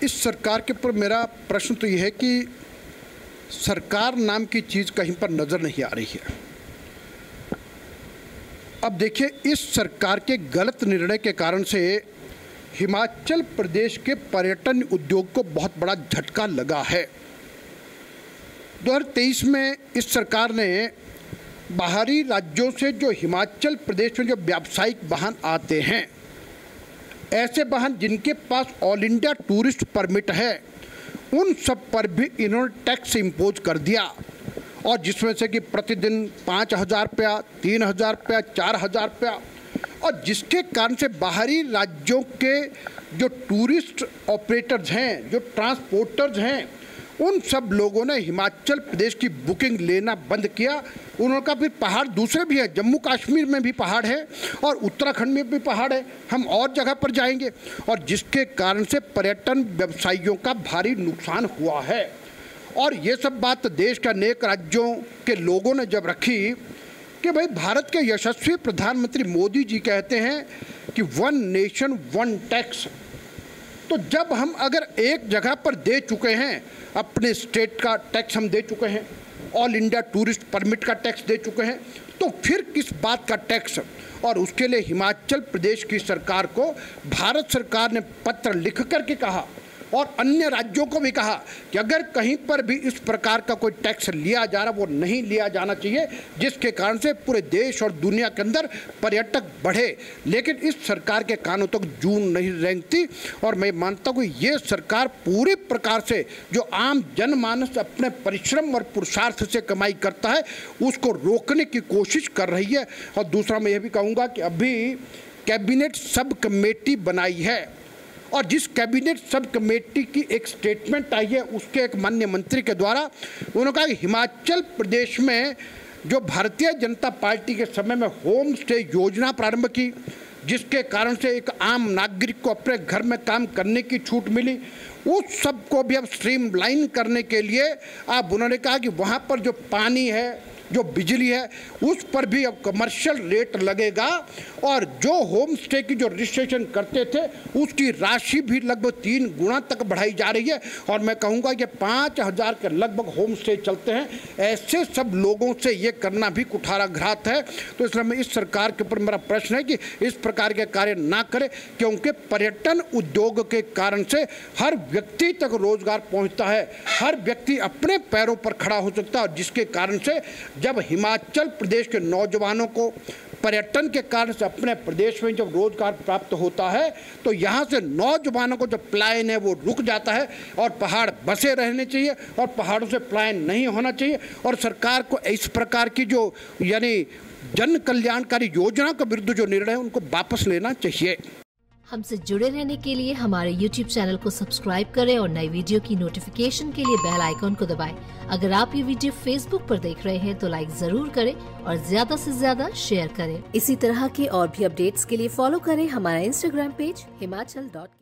इस सरकार के ऊपर मेरा प्रश्न तो ये है कि सरकार नाम की चीज़ कहीं पर नज़र नहीं आ रही है। अब देखिए, इस सरकार के गलत निर्णय के कारण से हिमाचल प्रदेश के पर्यटन उद्योग को बहुत बड़ा झटका लगा है। 2023 में इस सरकार ने बाहरी राज्यों से जो हिमाचल प्रदेश में जो व्यावसायिक वाहन आते हैं, ऐसे वाहन जिनके पास ऑल इंडिया टूरिस्ट परमिट है, उन सब पर भी इन्होंने टैक्स इम्पोज कर दिया, और जिसमें से कि प्रतिदिन 5,000 रुपया, 3,000 रुपया, 4,000 रुपया, और जिसके कारण से बाहरी राज्यों के जो टूरिस्ट ऑपरेटर्स हैं, जो ट्रांसपोर्टर्स हैं, उन सब लोगों ने हिमाचल प्रदेश की बुकिंग लेना बंद किया। उन्होंने कहा फिर पहाड़ दूसरे भी हैं, जम्मू कश्मीर में भी पहाड़ है और उत्तराखंड में भी पहाड़ है, हम और जगह पर जाएंगे, और जिसके कारण से पर्यटन व्यवसायियों का भारी नुकसान हुआ है। और ये सब बात देश के अनेक राज्यों के लोगों ने जब रखी कि भाई भारत के यशस्वी प्रधानमंत्री मोदी जी कहते हैं कि 1 नेशन 1 टैक्स, तो जब हम अगर एक जगह पर दे चुके हैं, अपने स्टेट का टैक्स हम दे चुके हैं, ऑल इंडिया टूरिस्ट परमिट का टैक्स दे चुके हैं, तो फिर किस बात का टैक्स। और उसके लिए हिमाचल प्रदेश की सरकार को भारत सरकार ने पत्र लिख करके कहा और अन्य राज्यों को भी कहा कि अगर कहीं पर भी इस प्रकार का कोई टैक्स लिया जा रहा, वो नहीं लिया जाना चाहिए, जिसके कारण से पूरे देश और दुनिया के अंदर पर्यटक बढ़े। लेकिन इस सरकार के कानों तक जून नहीं रेंगती, और मैं मानता हूँ ये सरकार पूरी प्रकार से जो आम जनमानस अपने परिश्रम और पुरुषार्थ से कमाई करता है, उसको रोकने की कोशिश कर रही है। और दूसरा मैं ये भी कहूँगा कि अभी कैबिनेट सब कमेटी बनाई है, और जिस कैबिनेट सब कमेटी की एक स्टेटमेंट आई है, उसके एक माननीय मंत्री के द्वारा उन्होंने कहा कि हिमाचल प्रदेश में जो भारतीय जनता पार्टी के समय में होम स्टे योजना प्रारंभ की, जिसके कारण से एक आम नागरिक को अपने घर में काम करने की छूट मिली, उस सब को भी अब स्ट्रीमलाइन करने के लिए अब उन्होंने कहा कि वहाँ पर जो पानी है, जो बिजली है, उस पर भी अब कमर्शियल रेट लगेगा, और जो होम स्टे की जो रजिस्ट्रेशन करते थे उसकी राशि भी लगभग 3 गुना तक बढ़ाई जा रही है। और मैं कहूँगा कि 5,000 के लगभग होम स्टे चलते हैं, ऐसे सब लोगों से ये करना भी कुठाराघात है। तो इसलिए मैं इस सरकार के ऊपर मेरा प्रश्न है कि इस प्रकार के कार्य ना करे, क्योंकि पर्यटन उद्योग के कारण से हर व्यक्ति तक रोजगार पहुँचता है, हर व्यक्ति अपने पैरों पर खड़ा हो सकता है, और जिसके कारण से जब हिमाचल प्रदेश के नौजवानों को पर्यटन के कारण से अपने प्रदेश में जब रोजगार प्राप्त होता है, तो यहाँ से नौजवानों को जो पलायन है वो रुक जाता है, और पहाड़ बसे रहने चाहिए और पहाड़ों से पलायन नहीं होना चाहिए। और सरकार को इस प्रकार की जो यानी जन कल्याणकारी योजना के विरुद्ध जो निर्णय है, उनको वापस लेना चाहिए। हमसे जुड़े रहने के लिए हमारे YouTube चैनल को सब्सक्राइब करें और नई वीडियो की नोटिफिकेशन के लिए बेल आइकॉन को दबाएं। अगर आप ये वीडियो Facebook पर देख रहे हैं तो लाइक जरूर करें और ज्यादा से ज्यादा शेयर करें। इसी तरह के और भी अपडेट्स के लिए फॉलो करें हमारा Instagram पेज हिमाचल.के।